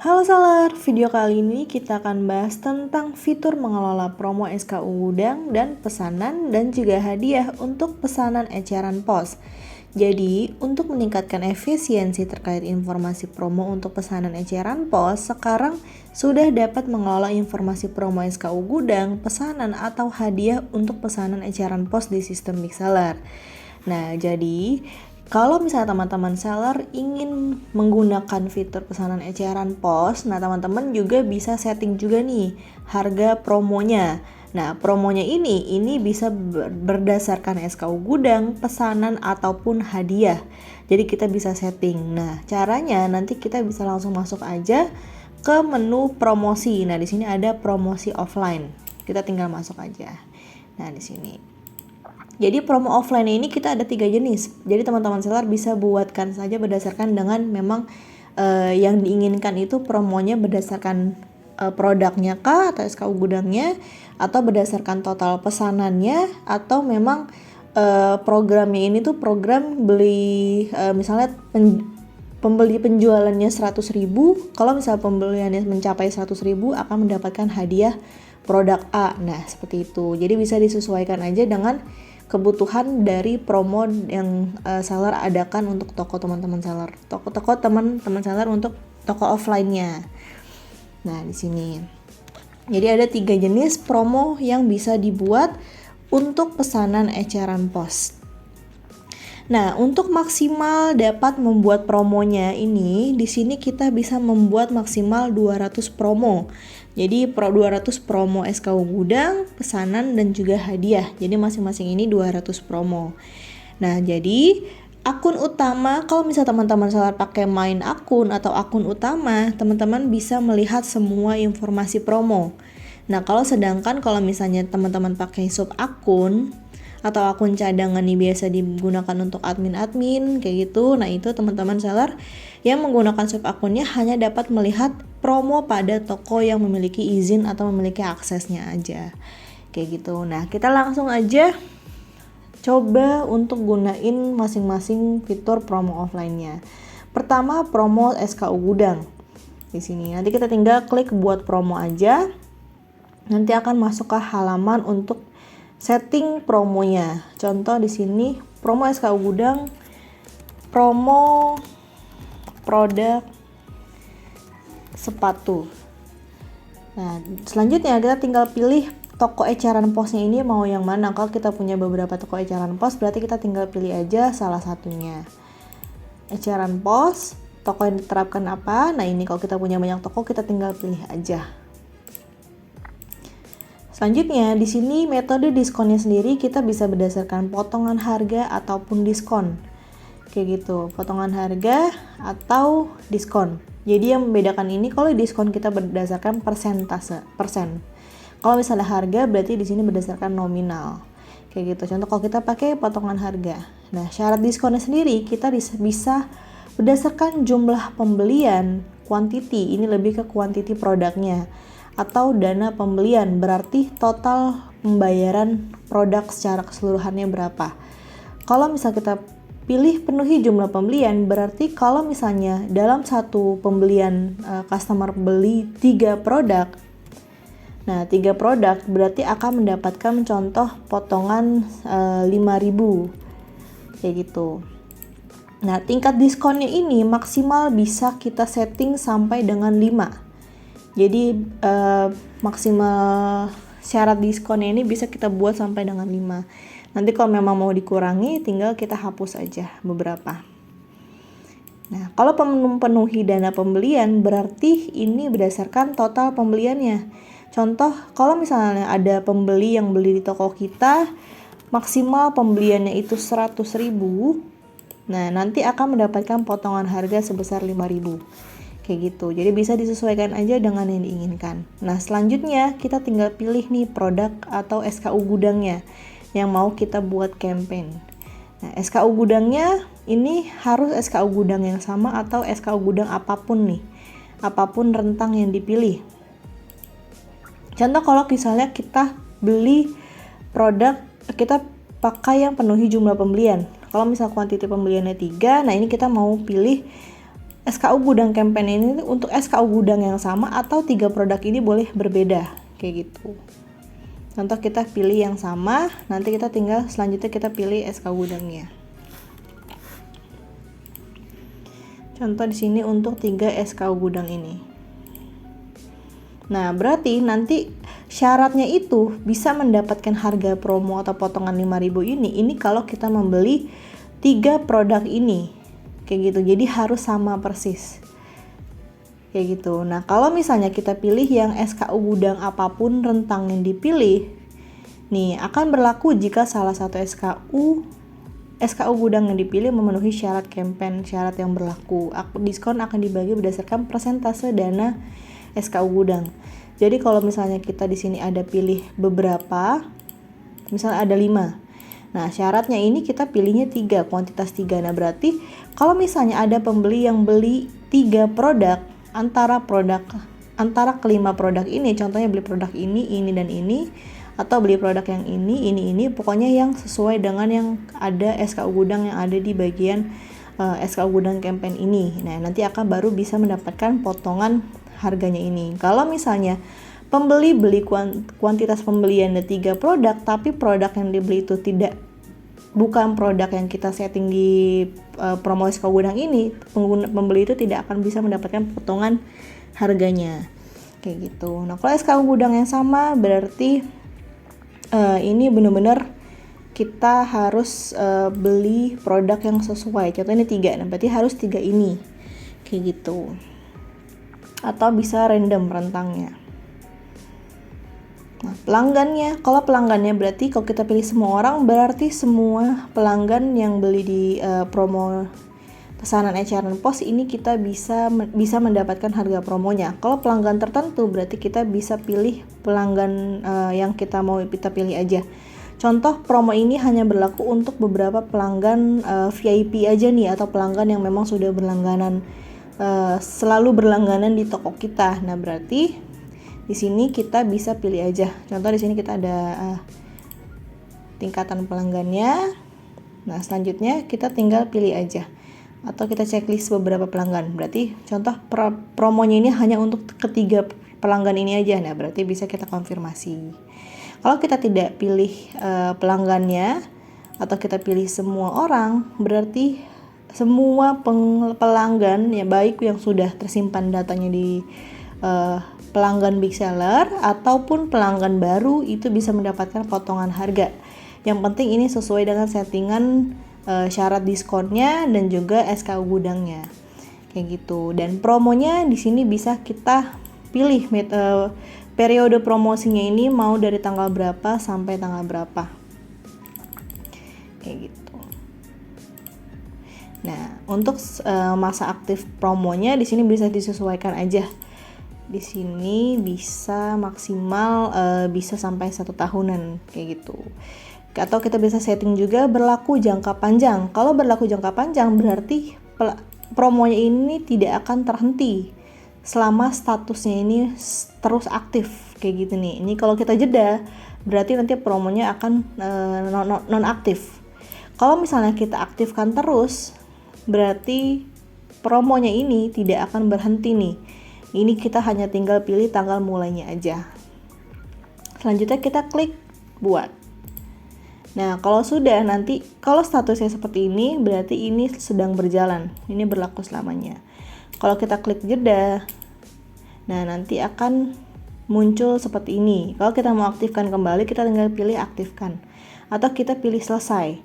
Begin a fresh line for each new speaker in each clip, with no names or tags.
Halo seller, video kali ini kita akan bahas tentang fitur mengelola promo SKU gudang dan pesanan dan juga hadiah untuk pesanan eceran pos. Jadi, untuk meningkatkan efisiensi terkait informasi promo untuk pesanan eceran pos, sekarang sudah dapat mengelola informasi promo SKU gudang, pesanan atau hadiah untuk pesanan eceran pos di sistem Bigseller. Nah, jadi kalau misalnya teman-teman seller ingin menggunakan fitur pesanan eceran pos, nah teman-teman juga bisa setting juga nih harga promonya. Nah, promonya ini bisa berdasarkan SKU gudang, pesanan ataupun hadiah. Jadi kita bisa setting. Nah, caranya nanti kita bisa langsung masuk aja ke menu promosi. Nah, di sini ada promosi offline. Kita tinggal masuk aja. Nah, di sini. Jadi promo offline ini kita ada 3 jenis. Jadi teman-teman seller bisa buatkan saja berdasarkan dengan memang yang diinginkan itu promonya berdasarkan produknya kah atau SKU gudangnya, atau berdasarkan total pesanannya, atau memang programnya ini tuh program beli misalnya pembeli penjualannya 100.000, kalau misalnya pembeliannya mencapai 100.000 akan mendapatkan hadiah produk A. Nah, seperti itu. Jadi bisa disesuaikan aja dengan kebutuhan dari promo yang seller adakan untuk toko teman-teman seller. Toko teman-teman seller untuk toko offline-nya. Nah, di sini. Jadi ada 3 jenis promo yang bisa dibuat untuk pesanan eceran pos. Nah, untuk maksimal dapat membuat promonya ini, di sini kita bisa membuat maksimal 200 promo. Jadi 200 promo SKU gudang, pesanan dan juga hadiah. Jadi masing-masing ini 200 promo. Nah, jadi akun utama, kalau misalnya teman-teman seller pakai main akun atau akun utama, teman-teman bisa melihat semua informasi promo. Nah, sedangkan kalau misalnya teman-teman pakai sub akun atau akun cadangan nih biasa digunakan untuk admin-admin kayak gitu. Nah, itu teman-teman seller yang menggunakan sub akunnya hanya dapat melihat promo pada toko yang memiliki izin atau memiliki aksesnya aja. Kayak gitu. Nah, kita langsung aja coba untuk gunain masing-masing fitur promo offline-nya. Pertama, promo SKU gudang. Di sini nanti kita tinggal klik buat promo aja. Nanti akan masuk ke halaman untuk setting promonya. Contoh di sini promo SKU gudang, promo produk sepatu. Nah, selanjutnya kita tinggal pilih toko eceran posnya ini mau yang mana. Kalau kita punya beberapa toko eceran pos, berarti kita tinggal pilih aja salah satunya. Eceran pos, toko yang diterapkan apa? Nah, ini kalau kita punya banyak toko, kita tinggal pilih aja. Selanjutnya, di sini metode diskonnya sendiri kita bisa berdasarkan potongan harga ataupun diskon. Kayak gitu, potongan harga atau diskon. Jadi yang membedakan ini kalau diskon kita berdasarkan persentase, persen. Kalau misalnya harga berarti di sini berdasarkan nominal. Kayak gitu. Contoh kalau kita pakai potongan harga. Nah, syarat diskonnya sendiri kita bisa berdasarkan jumlah pembelian, quantity, ini lebih ke quantity produknya, atau dana pembelian, berarti total pembayaran produk secara keseluruhannya berapa. Kalau misal kita pilih penuhi jumlah pembelian, berarti kalau misalnya dalam satu pembelian customer beli 3 produk, nah 3 produk berarti akan mendapatkan contoh potongan 5.000 kayak gitu. Nah, tingkat diskonnya ini maksimal bisa kita setting sampai dengan 5. Jadi maksimal syarat diskonnya ini bisa kita buat sampai dengan 5. Nanti kalau memang mau dikurangi, tinggal kita hapus aja beberapa. Nah, kalau memenuhi dana pembelian, berarti ini berdasarkan total pembeliannya. Contoh, kalau misalnya ada pembeli yang beli di toko kita, maksimal pembeliannya itu 100.000, nah nanti akan mendapatkan potongan harga sebesar 5.000. Kayak gitu. Jadi bisa disesuaikan aja dengan yang diinginkan. Nah, selanjutnya kita tinggal pilih nih produk atau SKU gudangnya yang mau kita buat campaign. Nah, SKU gudangnya ini harus SKU gudang yang sama atau SKU gudang apapun nih. Apapun rentang yang dipilih. Contoh kalau misalnya kita beli produk, kita pakai yang penuhi jumlah pembelian. Kalau misal kuantiti pembeliannya 3, nah ini kita mau pilih SKU gudang campaign ini untuk SKU gudang yang sama atau 3 produk ini boleh berbeda, kayak gitu. Contoh kita pilih yang sama, nanti kita tinggal selanjutnya kita pilih SKU gudangnya. Contoh di sini untuk 3 SKU gudang ini. Nah, berarti nanti syaratnya itu bisa mendapatkan harga promo atau potongan 5.000 ini kalau kita membeli 3 produk ini. Kayak gitu. Jadi harus sama persis. Kayak gitu. Nah, kalau misalnya kita pilih yang SKU gudang apapun rentang yang dipilih, nih akan berlaku jika salah satu SKU gudang yang dipilih memenuhi syarat campaign, syarat yang berlaku. Diskon akan dibagi berdasarkan persentase dana SKU gudang. Jadi kalau misalnya kita di sini ada pilih beberapa, misalnya ada 5. Nah, syaratnya ini kita pilihnya 3, kuantitas 3. Nah, berarti kalau misalnya ada pembeli yang beli 3 produk, antara kelima produk ini, contohnya beli produk ini, dan ini, atau beli produk yang ini, pokoknya yang sesuai dengan yang ada SKU gudang yang ada di bagian SKU gudang campaign ini. Nah, nanti akan baru bisa mendapatkan potongan harganya ini. Kalau misalnya pembeli beli kuantitas pembelian ada 3 produk, tapi produk yang dibeli itu bukan produk yang kita setting di promo SKU gudang ini, pembeli itu tidak akan bisa mendapatkan potongan harganya. Kayak gitu. Nah, kalau SKU gudang yang sama berarti ini benar-benar kita harus beli produk yang sesuai. Contohnya ini 3, nah berarti harus 3 ini. Kayak gitu. Atau bisa random rentangnya. Nah, pelanggannya, kalau pelanggannya berarti kalau kita pilih semua orang, berarti semua pelanggan yang beli di promo pesanan eceran pos ini kita bisa mendapatkan harga promonya. Kalau pelanggan tertentu berarti kita bisa pilih pelanggan yang kita mau kita pilih aja. Contoh promo ini hanya berlaku untuk beberapa pelanggan VIP aja nih, atau pelanggan yang memang sudah berlangganan selalu berlangganan di toko kita. Nah, berarti di sini kita bisa pilih aja. Contoh di sini kita ada tingkatan pelanggannya. Nah, selanjutnya kita tinggal pilih aja. Atau kita checklist beberapa pelanggan. Berarti contoh promonya ini hanya untuk ketiga pelanggan ini aja. Nah, berarti bisa kita konfirmasi. Kalau kita tidak pilih pelanggannya atau kita pilih semua orang, berarti semua pelanggan ya, baik yang sudah tersimpan datanya di pelanggan big seller ataupun pelanggan baru, itu bisa mendapatkan potongan harga. Yang penting ini sesuai dengan settingan syarat diskonnya dan juga SKU gudangnya. Kayak gitu. Dan promonya di sini bisa kita pilih periode promosinya ini mau dari tanggal berapa sampai tanggal berapa. Kayak gitu. Nah, untuk masa aktif promonya di sini bisa disesuaikan aja. Di sini bisa maksimal bisa sampai 1 tahunan kayak gitu. Atau kita bisa setting juga berlaku jangka panjang. Kalau berlaku jangka panjang berarti promonya ini tidak akan terhenti selama statusnya ini terus aktif kayak gitu nih. Ini kalau kita jeda berarti nanti promonya akan non aktif. Kalau misalnya kita aktifkan terus, berarti promonya ini tidak akan berhenti nih. Ini kita hanya tinggal pilih tanggal mulainya aja. Selanjutnya kita klik buat. Nah, kalau sudah nanti, kalau statusnya seperti ini, berarti ini sedang berjalan. Ini berlaku selamanya. Kalau kita klik jeda, nah nanti akan muncul seperti ini. Kalau kita mau aktifkan kembali, kita tinggal pilih aktifkan. Atau kita pilih selesai.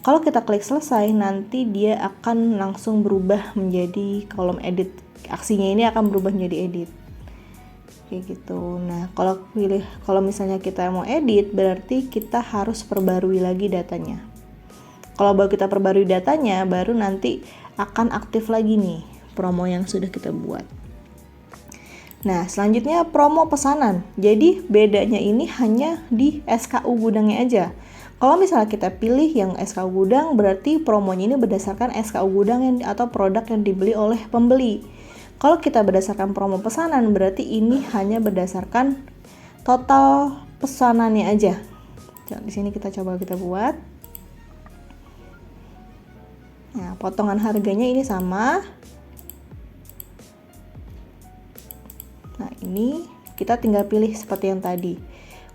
Kalau kita klik selesai, nanti dia akan langsung berubah menjadi kolom edit. Aksinya ini akan berubah menjadi edit. Kayak gitu. Nah, kalau misalnya kita mau edit, berarti kita harus perbarui lagi datanya. Kalau baru kita perbarui datanya, baru nanti akan aktif lagi nih promo yang sudah kita buat. Nah, selanjutnya promo pesanan. Jadi bedanya ini hanya di SKU gudangnya aja. Kalau misalnya kita pilih yang SKU gudang, berarti promonya ini berdasarkan SKU gudang atau produk yang dibeli oleh pembeli. Kalau kita berdasarkan promo pesanan, berarti ini hanya berdasarkan total pesanannya aja. Di sini kita coba kita buat. Nah, potongan harganya ini sama. ini kita tinggal pilih seperti yang tadi.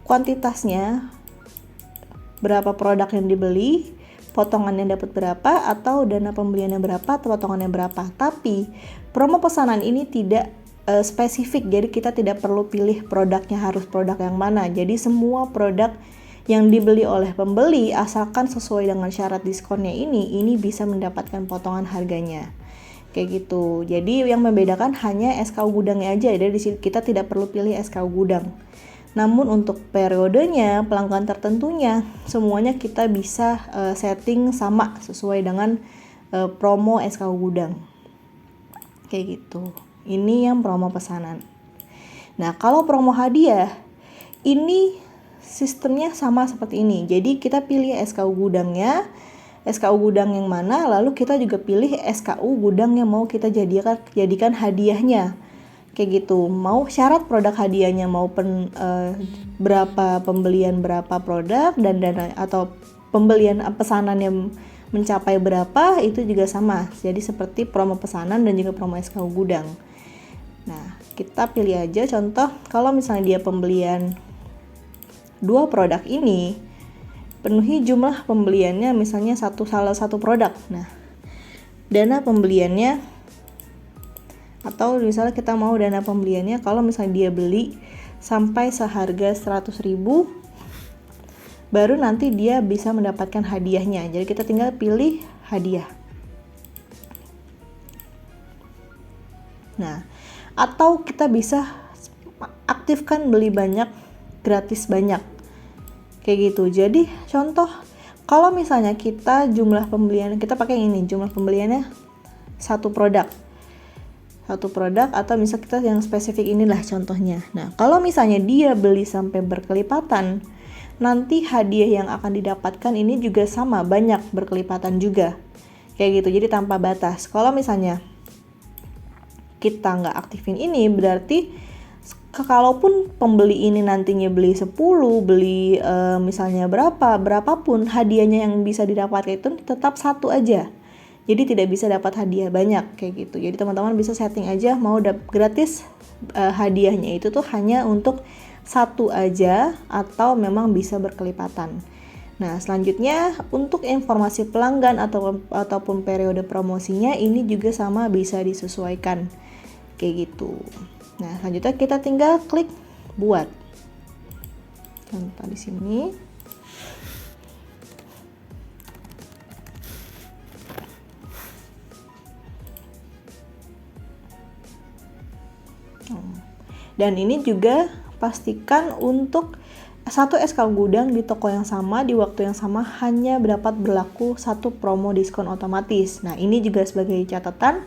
Kuantitasnya, berapa produk yang dibeli, potongannya dapat berapa, atau dana pembeliannya berapa, atau potongannya berapa. Tapi promo pesanan ini tidak spesifik, jadi kita tidak perlu pilih produknya harus produk yang mana. Jadi semua produk yang dibeli oleh pembeli asalkan sesuai dengan syarat diskonnya ini bisa mendapatkan potongan harganya. Kayak gitu. Jadi yang membedakan hanya SKU gudangnya aja. Jadi di sini kita tidak perlu pilih SKU gudang. Namun untuk periodenya, pelanggan tertentunya, semuanya kita bisa setting sama sesuai dengan promo SKU gudang. Kayak gitu. Ini yang promo pesanan. Nah, kalau promo hadiah, ini sistemnya sama seperti ini. Jadi kita pilih SKU gudangnya, SKU gudang yang mana, lalu kita juga pilih SKU gudang yang mau kita jadikan hadiahnya. Kayak gitu. Mau syarat produk hadiahnya mau berapa pembelian berapa produk dan dana atau pembelian pesanan yang mencapai berapa itu juga sama. Jadi seperti promo pesanan dan juga promo SKU gudang. Nah, kita pilih aja contoh kalau misalnya dia pembelian 2 produk ini, penuhi jumlah pembeliannya misalnya salah satu produk. Nah, dana pembeliannya atau misalnya kita mau dana pembeliannya kalau misalnya dia beli sampai seharga 100.000 baru nanti dia bisa mendapatkan hadiahnya. Jadi kita tinggal pilih hadiah. Nah, atau kita bisa aktifkan beli banyak gratis banyak. Kayak gitu. Jadi contoh kalau misalnya kita jumlah pembelian kita pakai ini, jumlah pembeliannya satu produk atau misal kita yang spesifik inilah contohnya. Nah, kalau misalnya dia beli sampai berkelipatan, nanti hadiah yang akan didapatkan ini juga sama, banyak berkelipatan juga. Kayak gitu. Jadi tanpa batas. Kalau misalnya kita nggak aktifin ini, berarti kalaupun pembeli ini nantinya beli 10, beli misalnya berapapun hadiahnya yang bisa didapatkan itu tetap satu aja. Jadi tidak bisa dapat hadiah banyak kayak gitu. Jadi teman-teman bisa setting aja mau gratis hadiahnya itu tuh hanya untuk satu aja atau memang bisa berkelipatan. Nah, selanjutnya untuk informasi pelanggan ataupun periode promosinya ini juga sama bisa disesuaikan. Kayak gitu. Nah, selanjutnya kita tinggal klik buat. Contoh di sini. Dan ini juga pastikan untuk satu SKU gudang di toko yang sama di waktu yang sama hanya dapat berlaku satu promo diskon otomatis. Nah, ini juga sebagai catatan.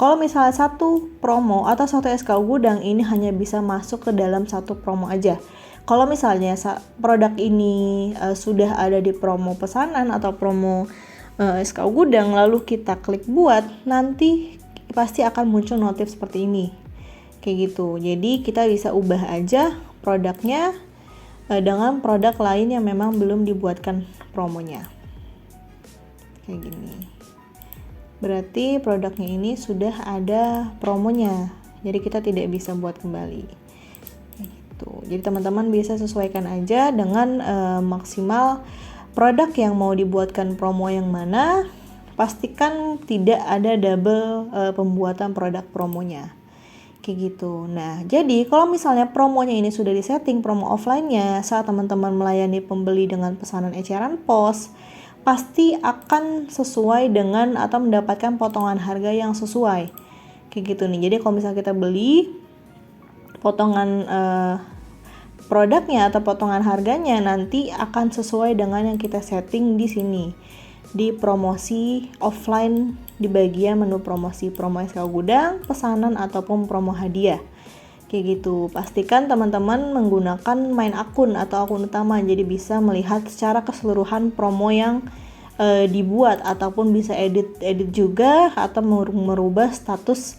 Kalau misalnya satu promo atau satu SKU gudang ini hanya bisa masuk ke dalam satu promo aja. Kalau misalnya produk ini sudah ada di promo pesanan atau promo SKU gudang lalu kita klik buat, nanti pasti akan muncul notif seperti ini. Kayak gitu. Jadi kita bisa ubah aja produknya dengan produk lain yang memang belum dibuatkan promonya. Kayak gini. Berarti produknya ini sudah ada promonya, jadi kita tidak bisa buat kembali. Gitu. Jadi teman-teman bisa sesuaikan aja dengan maksimal produk yang mau dibuatkan promo yang mana. Pastikan tidak ada double pembuatan produk promonya. Kayak gitu. Nah, jadi kalau misalnya promonya ini sudah disetting, promo offline-nya saat teman-teman melayani pembeli dengan pesanan eceran pos, pasti akan sesuai dengan atau mendapatkan potongan harga yang sesuai. Kayak gitu nih. Jadi kalau misalnya kita beli potongan produknya atau potongan harganya nanti akan sesuai dengan yang kita setting di sini. Di promosi offline di bagian menu promosi, promo SKU gudang, pesanan ataupun promo hadiah. Kayak gitu. Pastikan teman-teman menggunakan main akun atau akun utama jadi bisa melihat secara keseluruhan promo yang dibuat ataupun bisa edit juga atau merubah status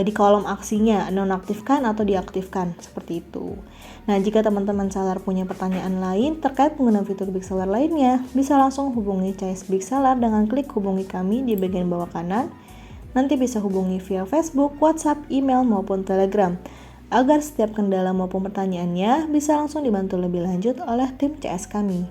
di kolom aksinya, nonaktifkan atau diaktifkan seperti itu. Nah, jika teman-teman seller punya pertanyaan lain terkait penggunaan fitur Big Seller lainnya, bisa langsung hubungi CS Big Seller dengan klik hubungi kami di bagian bawah kanan. Nanti bisa hubungi via Facebook, WhatsApp, email maupun Telegram. agar setiap kendala maupun pertanyaannya bisa langsung dibantu lebih lanjut oleh tim CS kami.